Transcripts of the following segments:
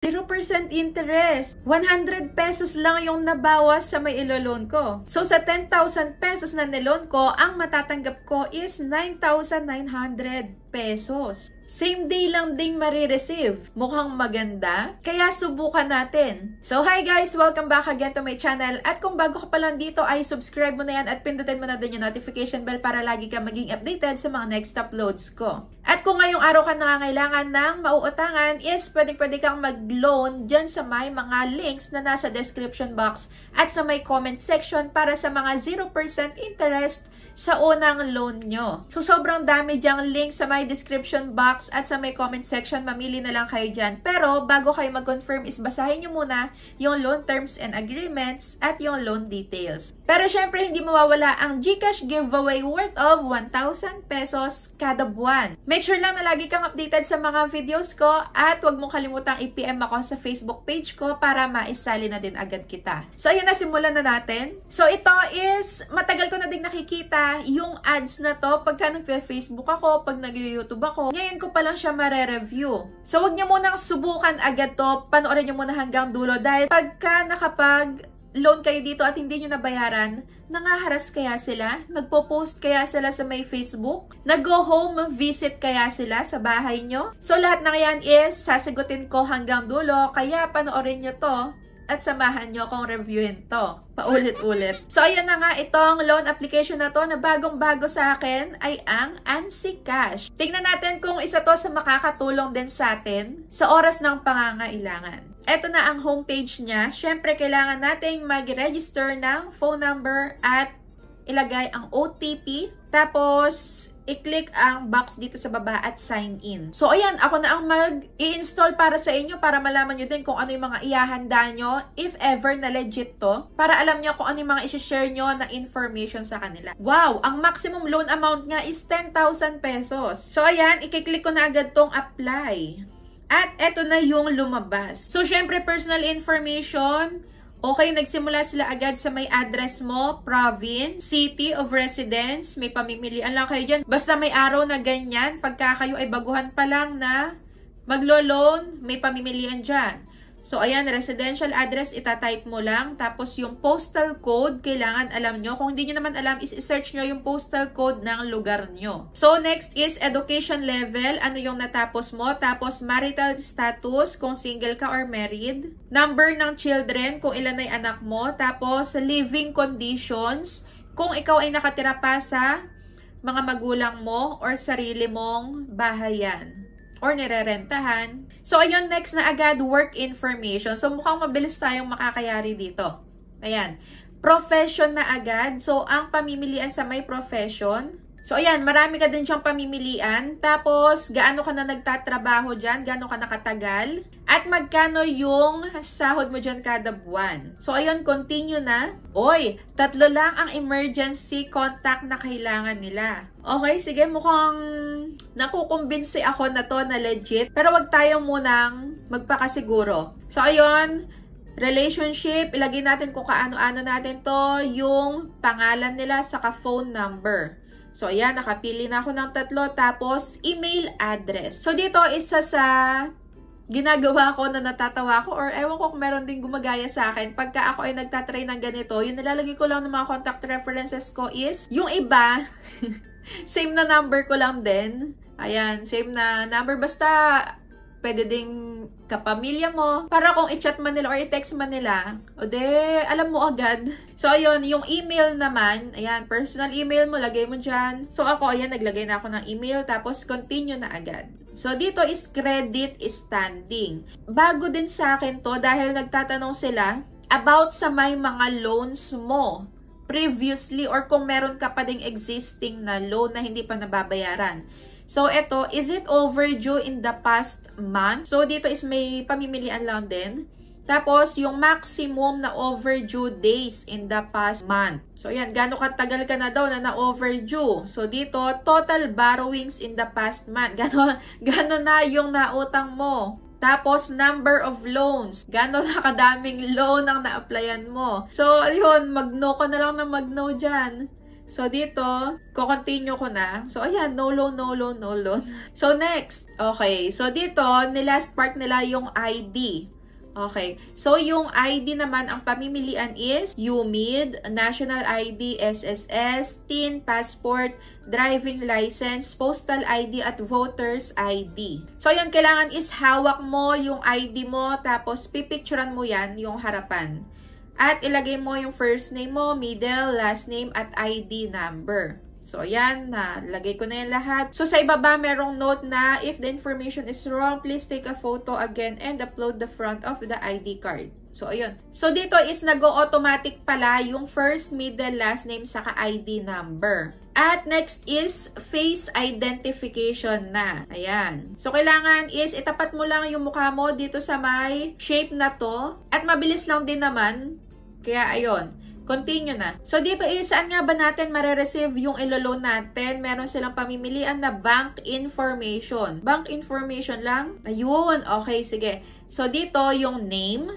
0% interest. 100 pesos lang yung nabawas sa may ilo-loan ko. So, sa 10,000 pesos na niloan ko, ang matatanggap ko is 9,900 pesos. Same day lang ding marireceive. Mukhang maganda. Kaya subukan natin. So, hi guys! Welcome back again to my channel. At kung bago ka pa lang dito, ay subscribe mo na yan at pindutin mo na din yung notification bell para lagi ka maging updated sa mga next uploads ko. At kung ngayong araw ka nangangailangan ng mauutangan, is pwede kang mag-loan dyan sa may mga links na nasa description box at sa may comment section para sa mga 0% interest sa unang loan nyo. So, sobrang dami dyang link sa my description box at sa may comment section. Mamili na lang kayo dyan. Pero, bago kayo mag-confirm is basahin nyo muna yung loan terms and agreements at yung loan details. Pero, syempre, hindi mawawala ang GCash giveaway worth of 1,000 pesos kada buwan. Make sure lang na lagi kang updated sa mga videos ko at huwag mong kalimutang i-PM ako sa Facebook page ko para maisali na din agad kita. So, ayun na, simulan na natin. So, ito is, matagal ko na din nakikita yung ads na to pagka nag-Facebook ako, pag nag-YouTube ako. Ngayon ko pa lang siya mare-review. So, wag niyo munang subukan agad to. Panoorin niyo muna hanggang dulo dahil pagka nakapag-loan kayo dito at hindi niyo nabayaran, nangaharas kaya sila? Nagpo-post kaya sila sa may Facebook? Nag-go home visit kaya sila sa bahay nyo? So, lahat ng yan is sasagutin ko hanggang dulo. Kaya panoorin nyo to at samahan nyo akong reviewin to. Paulit-ulit. So, ayan na nga, itong loan application na to na bagong-bago sa akin ay ang Ansi Cash. Tingnan natin kung isa to sa makakatulong din sa atin sa oras ng pangangailangan. Ito na ang homepage niya. Siyempre, kailangan nating mag-register ng phone number at ilagay ang OTP. Tapos, i-click ang box dito sa baba at sign in. So, ayan, ako na ang mag-i-install para sa inyo para malaman nyo din kung ano yung mga ihahanda nyo if ever na legit to. Para alam nyo kung ano yung mga isi-share nyo na information sa kanila. Wow! Ang maximum loan amount nga is 10,000 pesos. So, ayan, i-click ko na agad tong apply. At eto na yung lumabas. So, syempre, personal information. Okay, nagsimula sila agad sa may address mo, province, city of residence, may pamimilian lang kayo dyan. Basta may araw na ganyan, pagka kayo ay baguhan pa lang na maglo-loan, may pamimilian dyan. So, ayan, residential address, itatype mo lang. Tapos, yung postal code, kailangan alam nyo. Kung hindi nyo naman alam, is i-search nyo yung postal code ng lugar nyo. So, next is education level. Ano yung natapos mo? Tapos, marital status, kung single ka or married. Number ng children, kung ilan ay anak mo. Tapos, living conditions, kung ikaw ay nakatira pa sa mga magulang mo or sarili mong bahayan or nirerentahan. So, ayun, next na agad, work information. So, mukhang mabilis tayong makakayari dito. Ayan. Profession na agad. So, ang pamimilian sa may profession. So, ayan, marami ka din siyang pamimilian. Tapos, gaano ka na nagtatrabaho dyan? Gaano ka nakatagal? At magkano yung sahod mo dyan kada buwan? So, ayun, continue na. Oy, 3 lang ang emergency contact na kailangan nila. Okay, sige, mukhang nakukumbinsi ako na to na legit. Pero wag tayo munang magpakasiguro. So, ayun, relationship, ilagay natin kung kaano-ano natin to, yung pangalan nila, saka phone number. So, ayan, nakapili na ako ng 3. Tapos, email address. So, dito, isa sa ginagawa ko na natatawa ko or ewan ko kung meron din gumagaya sa akin. Pagka ako ay nagtatry ng ganito, yung nilalagay ko lang ng mga contact references ko is, yung iba, same na number ko lang din. Ayan, same na number. Basta, pwede ding kapamilya mo. Para kung i-chat man nila or i-text man nila, o de, alam mo agad. So, ayun, yung email naman, ayan, personal email mo, lagay mo dyan. So, ako, ayan, naglagay na ako ng email, tapos continue na agad. So, dito is credit standing. Bago din sa akin to dahil nagtatanong sila about sa may mga loans mo previously or kung meron ka pa ding existing na loan na hindi pa nababayaran. So, eto, is it overdue in the past month? So, dito is may pamimilian lang din. Tapos, yung maximum na overdue days in the past month. So, yan, gaano katagal ka na daw na na-overdue. So, dito, total borrowings in the past month. Gaano na yung nautang mo. Tapos, number of loans. Gaano na kadaming loan ang na-applyan mo. So, yun, mag-no ka na lang na mag-no dyan. So, dito, ko-continue ko na. So, ayan, no loan, no loan, no loan. So, next. Okay. So, dito, last part nila yung ID. Okay. So, yung ID naman, ang pamimilian is UMID, National ID, SSS, TIN, Passport, Driving License, Postal ID, at Voters ID. So, yun, kailangan is hawak mo yung ID mo, tapos pipicturean mo yan, yung harapan. At ilagay mo yung first name mo, middle, last name, at ID number. So, ayan, nalagay ko na yung lahat. So, sa ibaba, merong note na, if the information is wrong, please take a photo again and upload the front of the ID card. So, ayun. So, dito is nag-o-automatic pala yung first, middle, last name, saka ID number. At next is face identification na. Ayan. So, kailangan is itapat mo lang yung mukha mo dito sa may shape na to. At mabilis lang din naman. Kaya, ayun. Continue na. So, dito is, saan nga ba natin marireceive yung ilo-loan natin? Meron silang pamimilian na bank information. Bank information lang? Ayun. Okay, sige. So, dito yung name,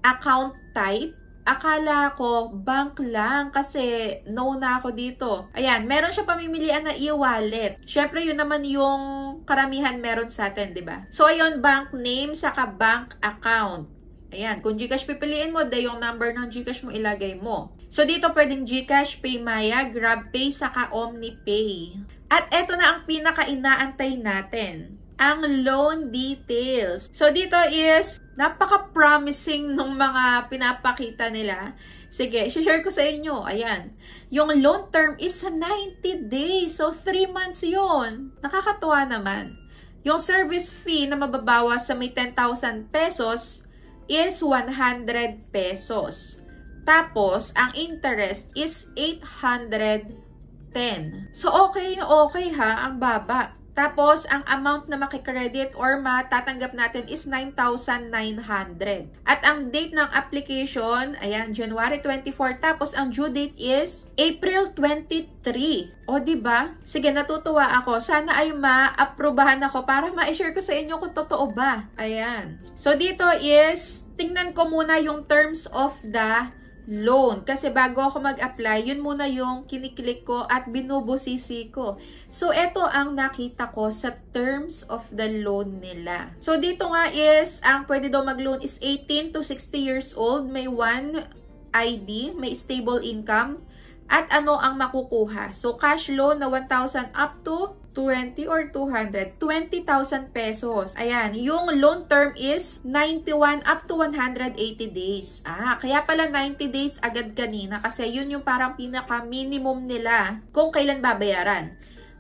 account type. Akala ko, bank lang kasi no na ako dito. Ayan, meron siya pamimilian na e-wallet. Syempre, yun naman yung karamihan meron sa atin, di ba? So, ayun, bank name, saka bank account. Ayan, kung GCash pipiliin mo, de yung number ng GCash mo ilagay mo. So, dito pwedeng GCash, PayMaya, GrabPay, saka OmniPay. At eto na ang pinaka-inaantay natin. Ang loan details. So, dito is napaka-promising ng mga pinapakita nila. Sige, share ko sa inyo. Ayan. Yung loan term is 90 days. So, 3 months yun. Nakakatuwa naman. Yung service fee na mababawas sa may 10,000 pesos is 100 pesos. Tapos, ang interest is 810. So, okay ha, ang baba. Tapos, ang amount na makikredit or matatanggap natin is 9,900. At ang date ng application, ayan, January 24. Tapos, ang due date is April 23. O, diba? Sige, natutuwa ako. Sana ay ma-aprobahan ako para ma-share ko sa inyo kung totoo ba. Ayan. So, dito is, tingnan ko muna yung terms of the loan. Kasi bago ako mag-apply, yun muna yung kiniklik ko at binubusisi ko. So, ito ang nakita ko sa terms of the loan nila. So, dito nga is, ang pwede daw mag-loan is 18 to 60 years old, may 1 ID, may stable income, at ano ang makukuha. So, cash loan na 1,000 up to 20 or 200, 20,000 pesos. Ayan, yung loan term is 91 up to 180 days. Kaya pala 90 days agad kanina kasi yun yung parang pinaka-minimum nila kung kailan babayaran.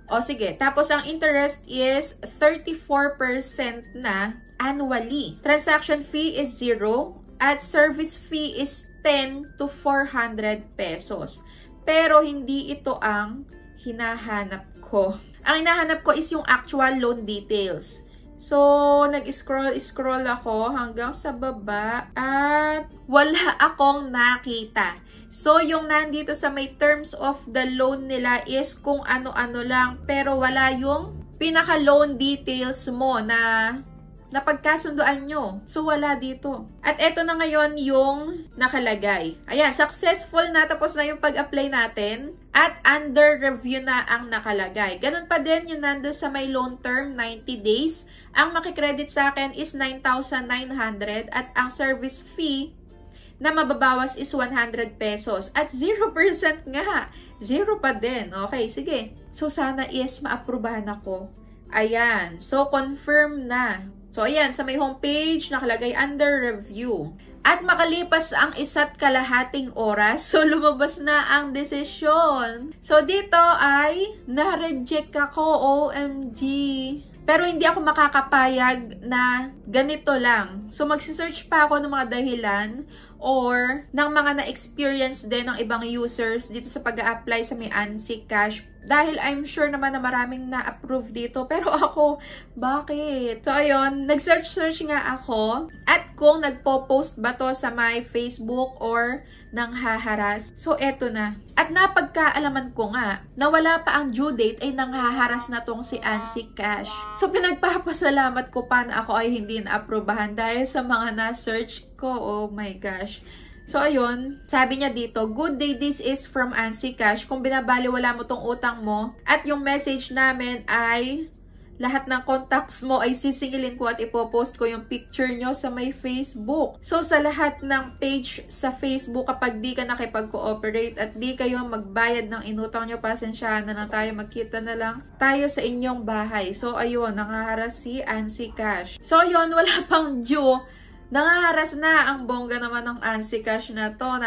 O sige, tapos ang interest is 34% na annually. Transaction fee is 0 at service fee is 10 to 400 pesos. Pero hindi ito ang hinahanap ko. Ang hinahanap ko is yung actual loan details. So, nag-scroll ako hanggang sa baba at wala akong nakita. So, yung nandito sa may terms of the loan nila is kung ano-ano lang. Pero wala yung pinaka-loan details mo na napagkasunduan nyo. So, wala dito. At eto na ngayon yung nakalagay. Ayan, successful na. Tapos na yung pag-apply natin. At under review na ang nakalagay. Ganun pa din yung nando sa may loan term, 90 days. Ang makikredit sa akin is 9,900 at ang service fee na mababawas is 100 pesos. At 0% nga. 0 pa din. Okay, sige. So, sana is maaprubahan ako. Ayan. So, confirm na. So, ayan, sa may homepage, nakalagay under review. At makalipas ang 1.5 oras, so lumabas na ang desisyon. So, dito ay na-reject ako, OMG. Pero hindi ako makakapayag na ganito lang. So, magsisearch pa ako ng mga dahilan or ng mga na-experience din ng ibang users dito sa pag-a-apply sa may ANSI Cash. Dahil I'm sure naman na maraming na-approve dito. Pero ako, bakit? So, ayun, nag-search nga ako. At kung nagpo-post ba to sa my Facebook or nang haharas. So, eto na. At napagkaalaman ko nga na wala pa ang due date ay nanghaharas na tong si ANSI Cash. So, pinagpapasalamat ko pa na ako ay hindi na-aprobahan dahil sa mga na-search ko. Oh my gosh. So, ayun. Sabi niya dito, "Good day, this is from Ansi Cash. Kung binabaliwala mo tong utang mo at yung message namin ay lahat ng contacts mo ay sisingilin ko at ipopost ko yung picture nyo sa may Facebook." So, sa lahat ng page sa Facebook, kapag di ka nakipag-cooperate at di kayo magbayad ng inutang nyo, pasensyahan na lang tayo, magkita na lang tayo sa inyong bahay. So, ayun, nangaharas si Ansi Cash. So, ayun, wala pang due. Nangaharas na ang bongga naman ng Ansi Cash na to.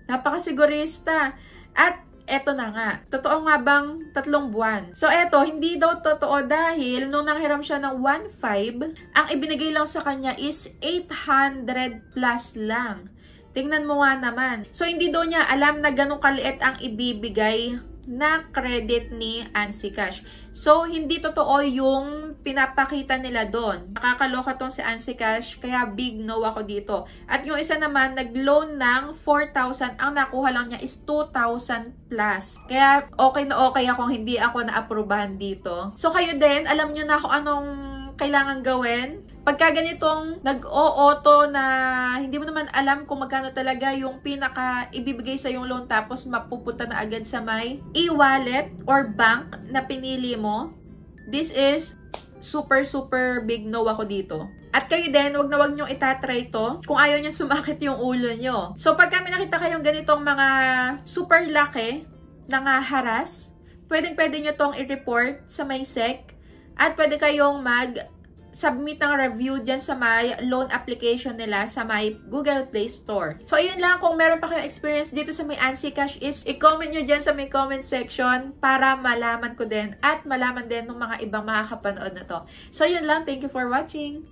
Napaka-sigurista. At eto na nga. Totoo nga bang 3 buwan? So, eto, hindi daw totoo dahil nung nanghiram siya ng 1.5, ang ibinigay lang sa kanya is 800 plus lang. Tingnan mo nga naman. So, hindi daw niya alam na ganun kaliit ang ibibigay na credit ni Ansi Cash. So, hindi totoo yung pinapakita nila doon. Nakakaloka tong si Ansi Cash, kaya big no ako dito. At yung isa naman, nag-loan ng 4,000. Ang nakuha lang niya is 2,000 plus. Kaya okay na okay ako hindi ako na-aprobahan dito. So, kayo din, alam nyo na kung anong kailangan gawin. Pagka ganitong nag-o-auto na hindi mo naman alam kung magkano talaga yung pinaka ibibigay sa yung loan tapos mapupunta na agad sa may e-wallet or bank na pinili mo, this is super big no ako dito. At kayo din, wag nyong itatry to kung ayaw nyo sumakit yung ulo nyo. So pagka may nakita kayong ganitong mga super laki na haras, pwede nyo tong i-report sa may SEC at pwede kayong submit ng review dyan sa may loan application nila sa may Google Play Store. So, ayun lang. Kung meron pa kayong experience dito sa may Ansi Cash is i-comment nyo dyan sa may comment section para malaman ko din at malaman din ng mga ibang makakapanood na to. So, ayun lang. Thank you for watching.